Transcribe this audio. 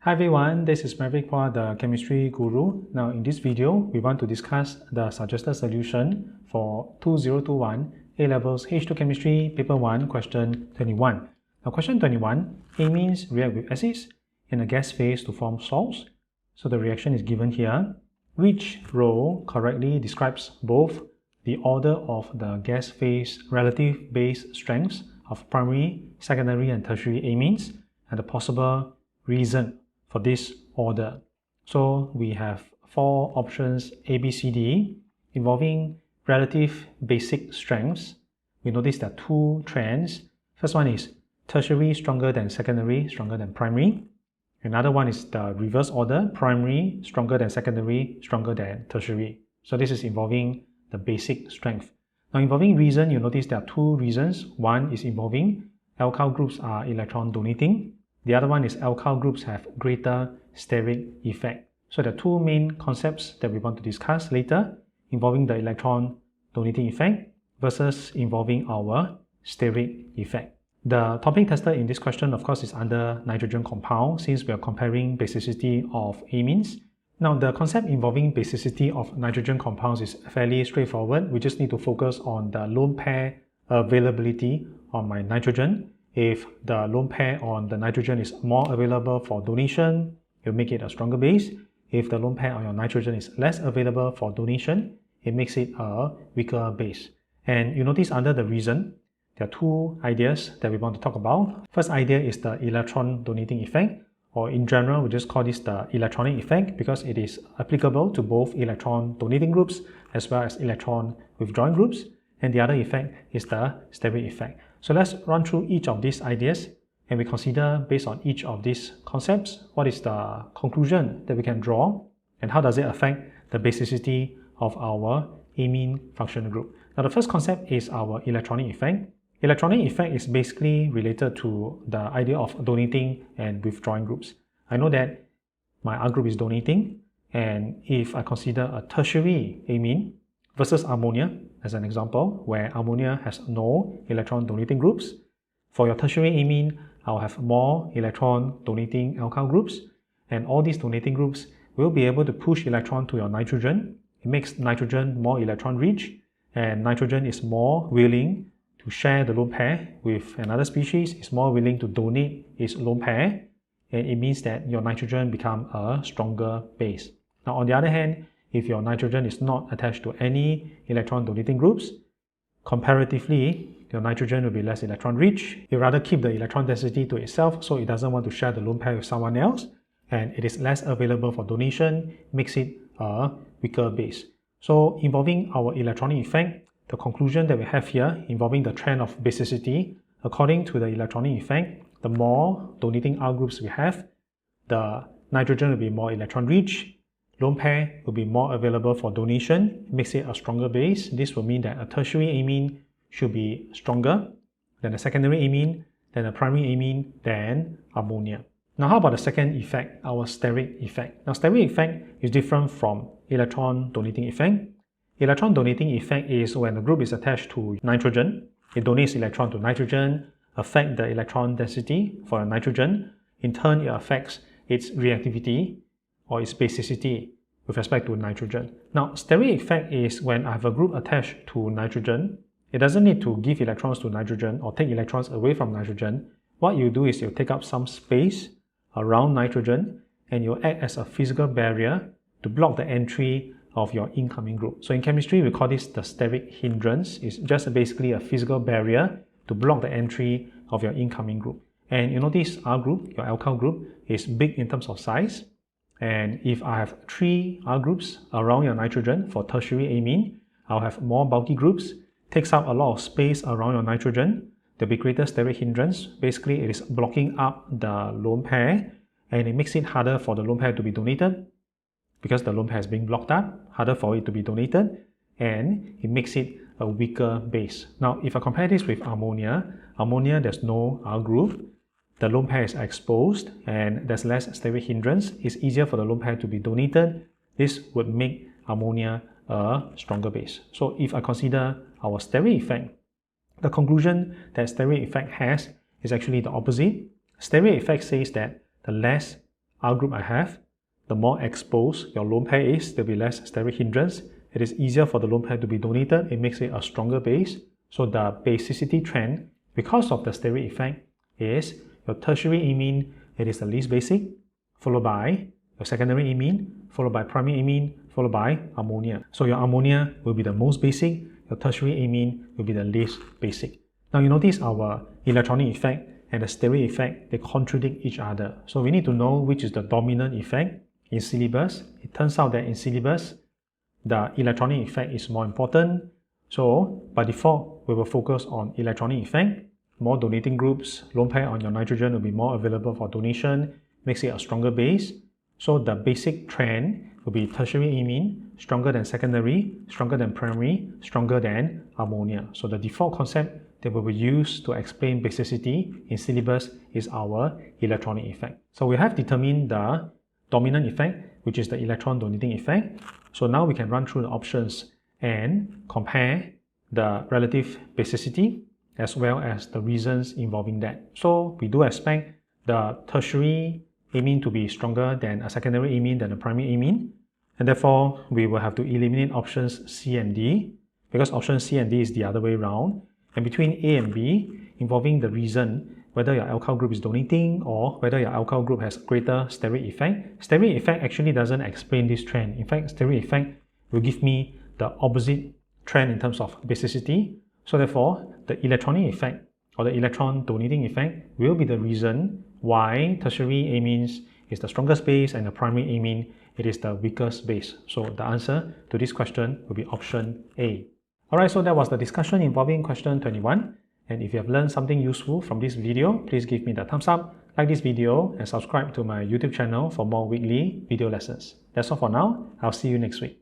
Hi everyone, this is Maverick Hua, the chemistry guru. Now in this video, we want to discuss the suggested solution for 2021 A-Levels H2 Chemistry Paper 1, question 21. Now question 21, amines react with acids in a gas phase to form salts. So the reaction is given here. Which row correctly describes both the order of the gas phase relative base strengths of primary, secondary and tertiary amines and the possible reason for this order? So we have four options A, B, C, D involving relative basic strengths. We notice there are two trends. First one is tertiary stronger than secondary, stronger than primary. Another one is the reverse order, primary stronger than secondary, stronger than tertiary. So this is involving the basic strength. Now involving reason, you notice there are two reasons. One is involving alkyl groups are electron donating. The other one is alkyl groups have greater steric effect. So the two main concepts that we want to discuss later involving the electron donating effect versus involving our steric effect. The topic tested in this question, of course, is under nitrogen compound since we are comparing basicity of amines. Now, the concept involving basicity of nitrogen compounds is fairly straightforward. We just need to focus on the lone pair availability on my nitrogen. If the lone pair on the nitrogen is more available for donation, it will make it a stronger base. If the lone pair on your nitrogen is less available for donation, it makes it a weaker base. And you notice under the reason, there are two ideas that we want to talk about. First idea is the electron donating effect, or in general, we just call this the electronic effect because it is applicable to both electron donating groups as well as electron withdrawing groups. And the other effect is the steric effect. So let's run through each of these ideas and we consider based on each of these concepts, what is the conclusion that we can draw and how does it affect the basicity of our amine functional group. Now the first concept is our electronic effect. Electronic effect is basically related to the idea of donating and withdrawing groups. I know that my R group is donating, and if I consider a tertiary amine versus ammonia as an example, where ammonia has no electron donating groups, for your tertiary amine, I'll have more electron donating alkyl groups, and all these donating groups will be able to push electron to your nitrogen. It makes nitrogen more electron rich, and nitrogen is more willing to share the lone pair with another species, is more willing to donate its lone pair, and it means that your nitrogen becomes a stronger base. Now on the other hand, if your nitrogen is not attached to any electron donating groups, comparatively, your nitrogen will be less electron rich. It rather keep the electron density to itself, so it doesn't want to share the lone pair with someone else, and it is less available for donation, makes it a weaker base. So involving our electronic effect, the conclusion that we have here involving the trend of basicity, according to the electronic effect, the more donating R groups we have, the nitrogen will be more electron rich, lone pair will be more available for donation, makes it a stronger base. This will mean that a tertiary amine should be stronger than a secondary amine, than a primary amine, than ammonia. Now how about the second effect, our steric effect? Now steric effect is different from electron donating effect. Electron donating effect is when the group is attached to nitrogen, it donates electron to nitrogen, affect the electron density for nitrogen. In turn, it affects its reactivity or its basicity with respect to nitrogen. Now, steric effect is when I have a group attached to nitrogen. It doesn't need to give electrons to nitrogen or take electrons away from nitrogen. What you do is you take up some space around nitrogen and you act as a physical barrier to block the entry of your incoming group. So in chemistry, we call this the steric hindrance. It's just basically a physical barrier to block the entry of your incoming group. And you notice R group, your alkyl group, is big in terms of size. And if I have 3 R groups around your nitrogen for tertiary amine, I'll have more bulky groups, takes up a lot of space around your nitrogen. There'll be greater steric hindrance. Basically, it is blocking up the lone pair, and it makes it harder for the lone pair to be donated because the lone pair is being blocked up, harder for it to be donated, and it makes it a weaker base. Now, if I compare this with ammonia, there's no R group, the lone pair is exposed, and there's less steric hindrance. It's easier for the lone pair to be donated. This would make ammonia a stronger base. So if I consider our steric effect, the conclusion that steric effect has is actually the opposite. Steric effect says that the less R group I have, the more exposed your lone pair is, there will be less steric hindrance. It is easier for the lone pair to be donated. It makes it a stronger base. So the basicity trend, because of the steric effect, is your tertiary amine, it is the least basic, followed by your secondary amine, followed by primary amine, followed by ammonia. So your ammonia will be the most basic, your tertiary amine will be the least basic. Now you notice our electronic effect and the steric effect, they contradict each other. So we need to know which is the dominant effect in syllabus. It turns out that in syllabus, the electronic effect is more important. So by default, we will focus on electronic effect. More donating groups, lone pair on your nitrogen will be more available for donation, makes it a stronger base. So the basic trend will be tertiary amine, stronger than secondary, stronger than primary, stronger than ammonia. So the default concept that we will use to explain basicity in syllabus is our electronic effect. So we have determined the dominant effect, which is the electron donating effect. So now we can run through the options and compare the relative basicity as well as the reasons involving that. So we do expect the tertiary amine to be stronger than a secondary amine than a primary amine, and therefore we will have to eliminate options C and D, because options C and D is the other way around. And between A and B, involving the reason whether your alkyl group is donating or whether your alkyl group has greater steric effect. Steric effect actually doesn't explain this trend. In fact, steric effect will give me the opposite trend in terms of basicity. So therefore, the electronic effect or the electron donating effect will be the reason why tertiary amines is the strongest base and the primary amine, it is the weakest base. So the answer to this question will be option A. Alright, so that was the discussion involving question 21. And if you have learned something useful from this video, please give me the thumbs up, like this video, and subscribe to my YouTube channel for more weekly video lessons. That's all for now. I'll see you next week.